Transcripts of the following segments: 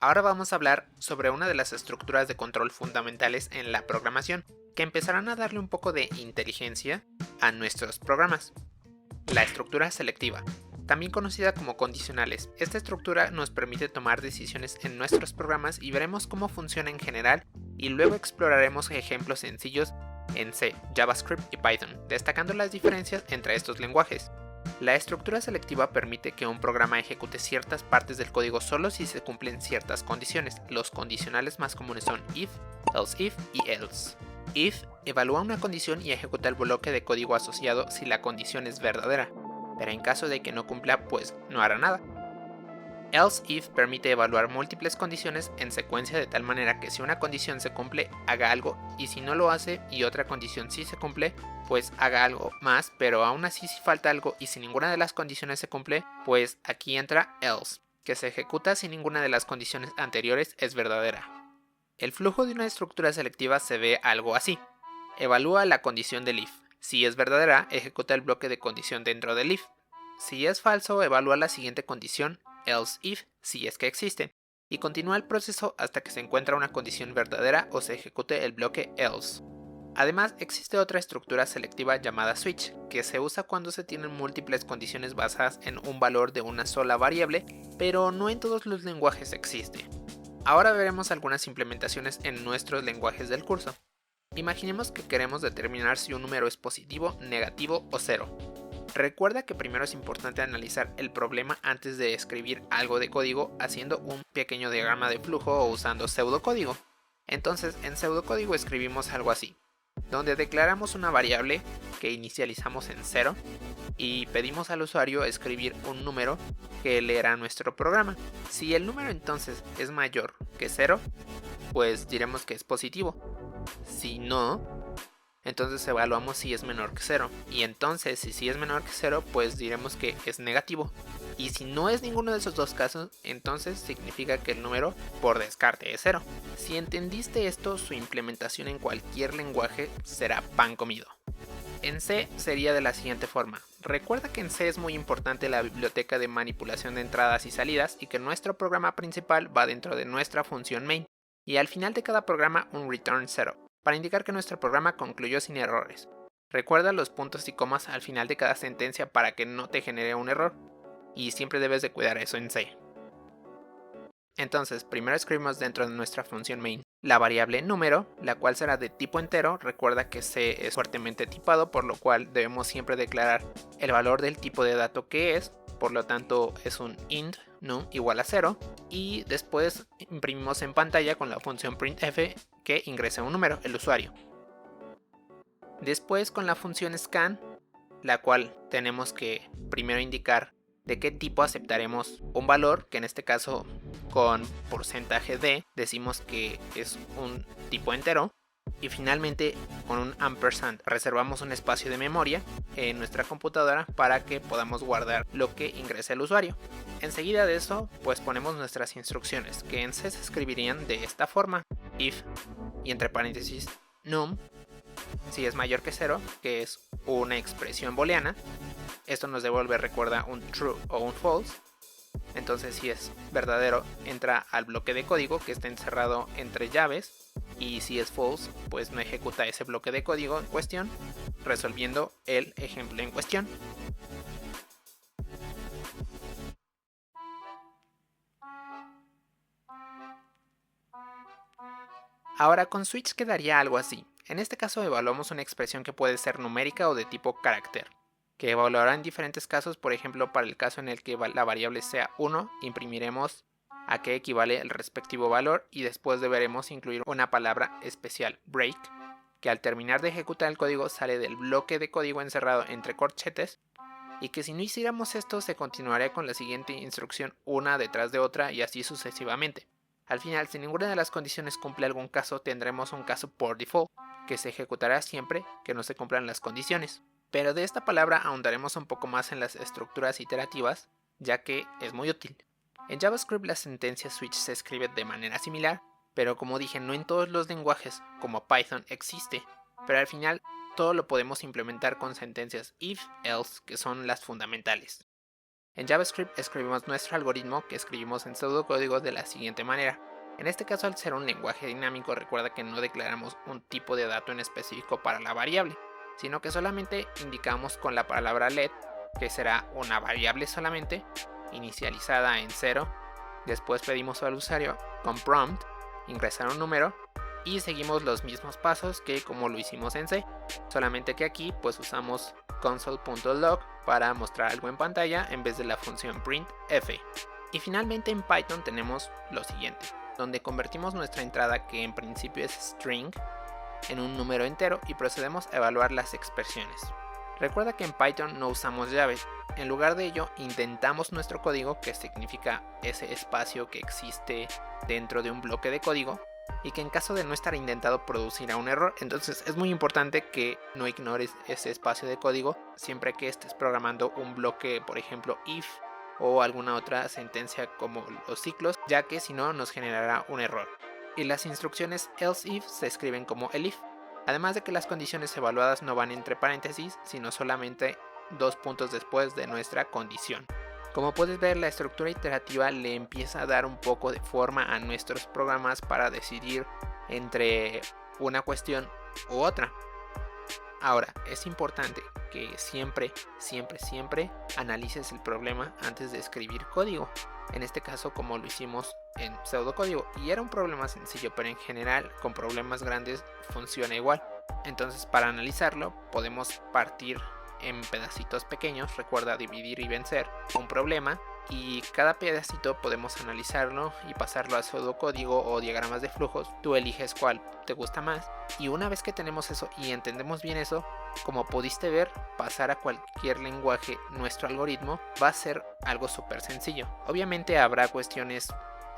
Ahora vamos a hablar sobre una de las estructuras de control fundamentales en la programación, que empezarán a darle un poco de inteligencia a nuestros programas. La estructura selectiva, también conocida como condicionales. Esta estructura nos permite tomar decisiones en nuestros programas y veremos cómo funciona en general y luego exploraremos ejemplos sencillos en C, JavaScript y Python, destacando las diferencias entre estos lenguajes. La estructura selectiva permite que un programa ejecute ciertas partes del código solo si se cumplen ciertas condiciones. Los condicionales más comunes son if, else if y else. If evalúa una condición y ejecuta el bloque de código asociado si la condición es verdadera, pero en caso de que no cumpla, pues no hará nada. Else if permite evaluar múltiples condiciones en secuencia de tal manera que si una condición se cumple, haga algo, y si no lo hace y otra condición sí se cumple, pues haga algo más, pero aún así si falta algo y si ninguna de las condiciones se cumple, pues aquí entra else, que se ejecuta si ninguna de las condiciones anteriores es verdadera. El flujo de una estructura selectiva se ve algo así. Evalúa la condición del if. Si es verdadera, ejecuta el bloque de condición dentro del if. Si es falso, evalúa la siguiente condición, else if, si es que existe, y continúa el proceso hasta que se encuentra una condición verdadera o se ejecute el bloque else. Además, existe otra estructura selectiva llamada switch, que se usa cuando se tienen múltiples condiciones basadas en un valor de una sola variable, pero no en todos los lenguajes existe. Ahora veremos algunas implementaciones en nuestros lenguajes del curso. Imaginemos que queremos determinar si un número es positivo, negativo o cero. Recuerda que primero es importante analizar el problema antes de escribir algo de código haciendo un pequeño diagrama de flujo o usando pseudocódigo. Entonces en pseudocódigo escribimos algo así, donde declaramos una variable que inicializamos en 0 y pedimos al usuario escribir un número que leerá nuestro programa. Si el número entonces es mayor que 0, pues diremos que es positivo. Si no, entonces evaluamos si es menor que 0. Y entonces, si es menor que 0, pues diremos que es negativo. Y si no es ninguno de esos dos casos, entonces significa que el número por descarte es 0. Si entendiste esto, su implementación en cualquier lenguaje será pan comido. En C sería de la siguiente forma. Recuerda que en C es muy importante la biblioteca de manipulación de entradas y salidas y que nuestro programa principal va dentro de nuestra función main. Y al final de cada programa un return 0, para indicar que nuestro programa concluyó sin errores. Recuerda los puntos y comas al final de cada sentencia para que no te genere un error, y siempre debes de cuidar eso en C. Entonces, primero escribimos dentro de nuestra función main la variable número, la cual será de tipo entero. Recuerda que C es fuertemente tipado, por lo cual debemos siempre declarar el valor del tipo de dato que es, por lo tanto es un int num igual a 0, y después imprimimos en pantalla con la función printf que ingresa un número, el usuario. Después con la función scan, la cual tenemos que primero indicar de qué tipo aceptaremos un valor, que en este caso con porcentaje de decimos que es un tipo entero, y finalmente con un ampersand reservamos un espacio de memoria en nuestra computadora para que podamos guardar lo que ingrese el usuario. Enseguida de eso pues ponemos nuestras instrucciones, que en C se escribirían de esta forma: if y entre paréntesis num si es mayor que 0, que es una expresión booleana. Esto nos devuelve, recuerda, un true o un false. Entonces si es verdadero entra al bloque de código que está encerrado entre llaves, y si es false pues no ejecuta ese bloque de código en cuestión, resolviendo el ejemplo en cuestión. Ahora con switch quedaría algo así. En este caso evaluamos una expresión que puede ser numérica o de tipo carácter, que evaluará en diferentes casos. Por ejemplo, para el caso en el que la variable sea 1, imprimiremos a qué equivale el respectivo valor, y después deberemos incluir una palabra especial, break, que al terminar de ejecutar el código sale del bloque de código encerrado entre corchetes, y que si no hiciéramos esto se continuaría con la siguiente instrucción una detrás de otra y así sucesivamente. Al final, si ninguna de las condiciones cumple algún caso, tendremos un caso por default, que se ejecutará siempre que no se cumplan las condiciones. Pero de esta palabra ahondaremos un poco más en las estructuras iterativas, ya que es muy útil. En JavaScript la sentencia switch se escribe de manera similar, pero como dije, no en todos los lenguajes, como Python, existe. Pero al final todo lo podemos implementar con sentencias if, else, que son las fundamentales. En JavaScript escribimos nuestro algoritmo que escribimos en pseudocódigo de la siguiente manera. En este caso, al ser un lenguaje dinámico, recuerda que no declaramos un tipo de dato en específico para la variable, sino que solamente indicamos con la palabra let, que será una variable solamente, inicializada en 0. Después pedimos al usuario con prompt ingresar un número y seguimos los mismos pasos que como lo hicimos en C, solamente que aquí pues usamos console.log para mostrar algo en pantalla en vez de la función printf. Y finalmente en Python tenemos lo siguiente, donde convertimos nuestra entrada, que en principio es string, en un número entero y procedemos a evaluar las expresiones. Recuerda que en Python no usamos llaves, en lugar de ello indentamos nuestro código, que significa ese espacio que existe dentro de un bloque de código y que en caso de no estar indentado producirá un error. Entonces es muy importante que no ignores ese espacio de código siempre que estés programando un bloque, por ejemplo if o alguna otra sentencia como los ciclos, ya que si no nos generará un error. Y las instrucciones else if se escriben como elif, además de que las condiciones evaluadas no van entre paréntesis, sino solamente 2 puntos después de nuestra condición. Como puedes ver, la estructura iterativa le empieza a dar un poco de forma a nuestros programas para decidir entre una cuestión u otra. Ahora, es importante que siempre analices el problema antes de escribir código. En este caso, como lo hicimos en pseudocódigo, y era un problema sencillo, pero en general con problemas grandes funciona igual. Entonces, para analizarlo podemos partir en pedacitos pequeños. Recuerda dividir y vencer un problema, y cada pedacito podemos analizarlo y pasarlo a pseudocódigo o diagramas de flujos. Tú eliges cuál te gusta más, y una vez que tenemos eso y entendemos bien eso, como pudiste ver, pasar a cualquier lenguaje nuestro algoritmo va a ser algo súper sencillo. Obviamente habrá cuestiones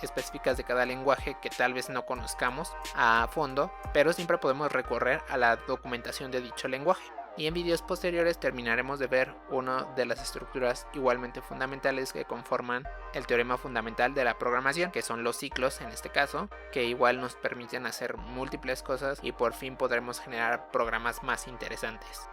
específicas de cada lenguaje que tal vez no conozcamos a fondo, pero siempre podemos recorrer a la documentación de dicho lenguaje. Y en vídeos posteriores terminaremos de ver una de las estructuras igualmente fundamentales que conforman el teorema fundamental de la programación, que son los ciclos en este caso, que igual nos permiten hacer múltiples cosas y por fin podremos generar programas más interesantes.